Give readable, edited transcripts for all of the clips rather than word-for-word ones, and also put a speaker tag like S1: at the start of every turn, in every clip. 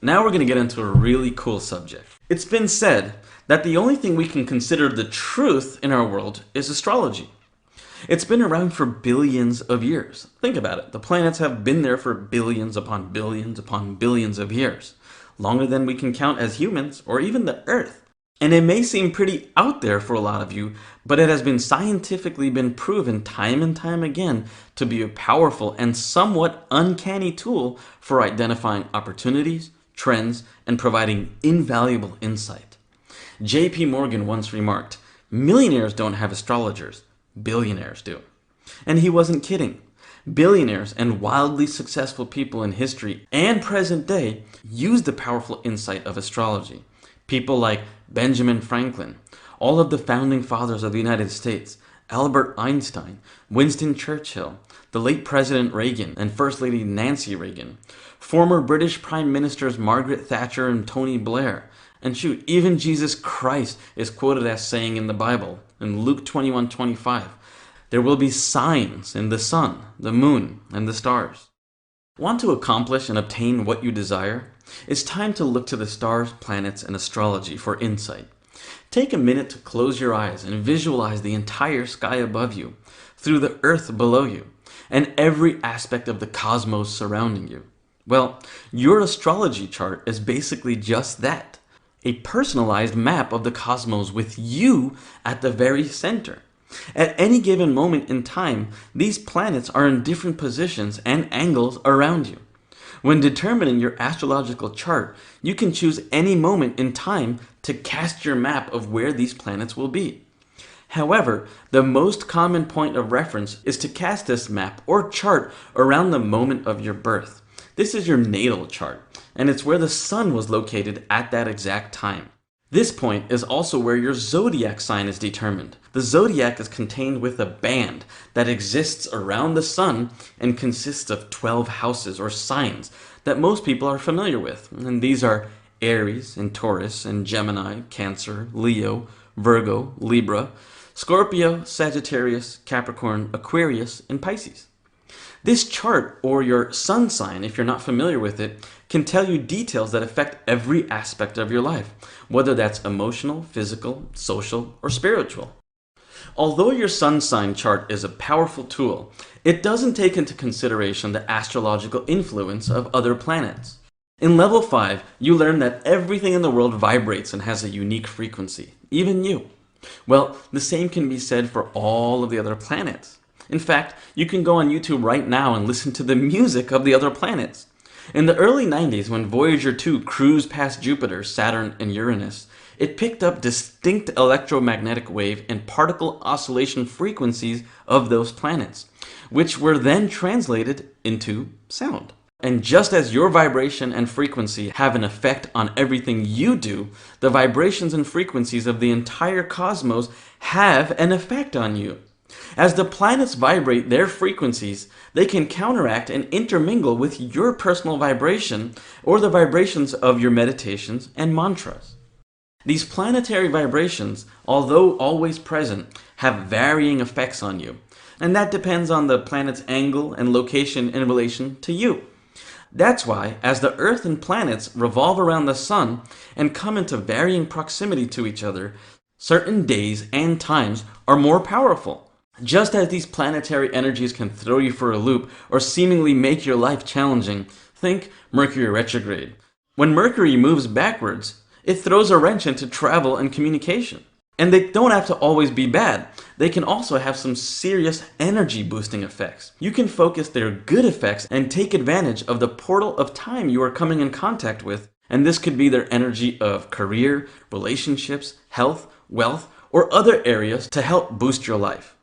S1: Now we're going to get into a really cool subject. It's been said that the only thing we can consider the truth in our world is astrology. It's been around for billions of years. Think about it. The planets have been there for billions upon billions upon billions of years. Longer than we can count as humans, or even the Earth. And it may seem pretty out there for a lot of you, but it has been scientifically been proven time and time again to be a powerful and somewhat uncanny tool for identifying opportunities, trends, and providing invaluable insight. J.P. Morgan once remarked, "Millionaires don't have astrologers, billionaires do." And he wasn't kidding. Billionaires and wildly successful people in history and present day use the powerful insight of astrology. People like Benjamin Franklin, all of the founding fathers of the United States, Albert Einstein, Winston Churchill, the late President Reagan and First Lady Nancy Reagan, former British Prime Ministers Margaret Thatcher and Tony Blair, and shoot, even Jesus Christ is quoted as saying in the Bible, in Luke 21:25, "There will be signs in the sun, the moon, and the stars." Want to accomplish and obtain what you desire? It's time to look to the stars, planets, and astrology for insight. Take a minute to close your eyes and visualize the entire sky above you, through the earth below you, and every aspect of the cosmos surrounding you. Well, your astrology chart is basically just that. A personalized map of the cosmos with you at the very center. At any given moment in time, these planets are in different positions and angles around you. When determining your astrological chart, you can choose any moment in time to cast your map of where these planets will be. However, the most common point of reference is to cast this map or chart around the moment of your birth. This is your natal chart, and it's where the sun was located at that exact time. This point is also where your zodiac sign is determined. The zodiac is contained with a band that exists around the sun and consists of 12 houses or signs that most people are familiar with. And these are Aries and Taurus and Gemini, Cancer, Leo, Virgo, Libra, Scorpio, Sagittarius, Capricorn, Aquarius, and Pisces. This chart, or your sun sign, if you're not familiar with it, can tell you details that affect every aspect of your life, whether that's emotional, physical, social, or spiritual. Although your sun sign chart is a powerful tool, it doesn't take into consideration the astrological influence of other planets. In level 5, you learn that everything in the world vibrates and has a unique frequency, even you. Well, the same can be said for all of the other planets. In fact, you can go on YouTube right now and listen to the music of the other planets. In the early 90s, when Voyager 2 cruised past Jupiter, Saturn, and Uranus, it picked up distinct electromagnetic wave and particle oscillation frequencies of those planets, which were then translated into sound. And just as your vibration and frequency have an effect on everything you do, the vibrations and frequencies of the entire cosmos have an effect on you. As the planets vibrate their frequencies, they can counteract and intermingle with your personal vibration or the vibrations of your meditations and mantras. These planetary vibrations, although always present, have varying effects on you, and that depends on the planet's angle and location in relation to you. That's why, as the Earth and planets revolve around the sun and come into varying proximity to each other, certain days and times are more powerful. Just as these planetary energies can throw you for a loop or seemingly make your life challenging, think Mercury retrograde. When Mercury moves backwards, it throws a wrench into travel and communication. And they don't have to always be bad. They can also have some serious energy boosting effects. You can focus their good effects and take advantage of the portal of time you are coming in contact with, and this could be their energy of career, relationships, health, wealth, or other areas to help boost your life.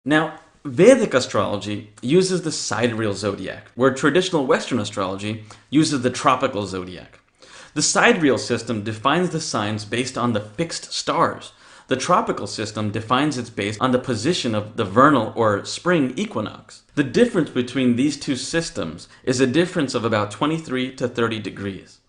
S1: Now, Vedic astrology uses the sidereal zodiac, where traditional Western astrology uses the tropical zodiac. The sidereal system defines the signs based on the fixed stars. The tropical system defines it based on the position of the vernal or spring equinox. The difference between these two systems is a difference of about 23 to 30 degrees.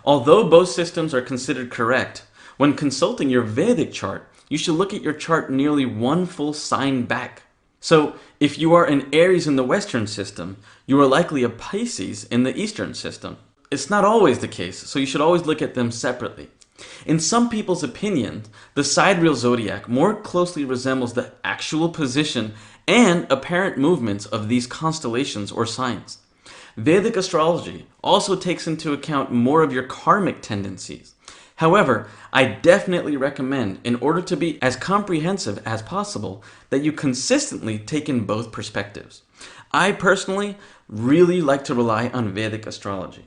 S1: Although both systems are considered correct, when consulting your Vedic chart, you should look at your chart nearly one full sign back. So, if you are an Aries in the Western system, you are likely a Pisces in the Eastern system. It's not always the case, so you should always look at them separately. In some people's opinions, the sidereal zodiac more closely resembles the actual position and apparent movements of these constellations or signs. Vedic astrology also takes into account more of your karmic tendencies. However, I definitely recommend, in order to be as comprehensive as possible, that you consistently take in both perspectives. I personally really like to rely on Vedic astrology.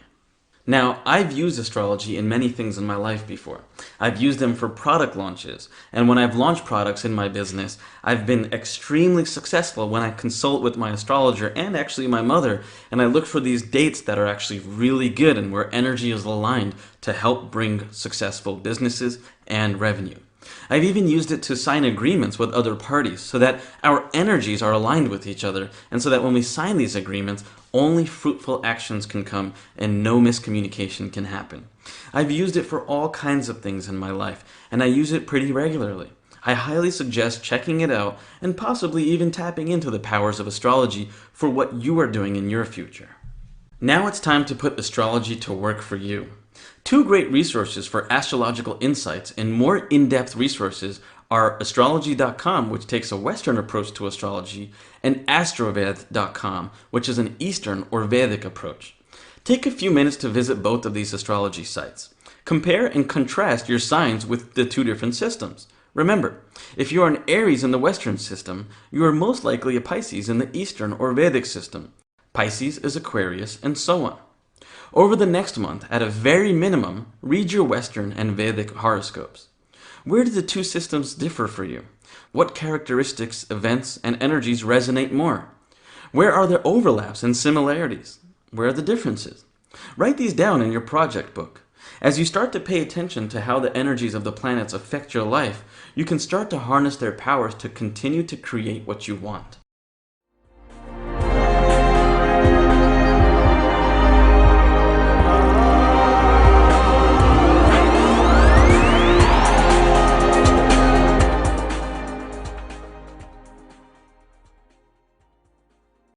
S1: Now, I've used astrology in many things in my life before. I've used them for product launches, and when I've launched products in my business, I've been extremely successful when I consult with my astrologer and actually my mother, and I look for these dates that are actually really good and where energy is aligned to help bring successful businesses and revenue. I've even used it to sign agreements with other parties so that our energies are aligned with each other, and so that when we sign these agreements, only fruitful actions can come and no miscommunication can happen. I've used it for all kinds of things in my life, and I use it pretty regularly. I highly suggest checking it out and possibly even tapping into the powers of astrology for what you are doing in your future. Now it's time to put astrology to work for you. Two great resources for astrological insights and more in-depth resources are astrology.com, which takes a Western approach to astrology, and astroved.com, which is an Eastern or Vedic approach. Take a few minutes to visit both of these astrology sites. Compare and contrast your signs with the two different systems. Remember, if you are an Aries in the Western system, you are most likely a Pisces in the Eastern or Vedic system. Pisces is Aquarius, and so on. Over the next month, at a very minimum, read your Western and Vedic horoscopes. Where do the two systems differ for you? What characteristics, events, and energies resonate more? Where are there overlaps and similarities? Where are the differences? Write these down in your project book. As you start to pay attention to how the energies of the planets affect your life, you can start to harness their powers to continue to create what you want.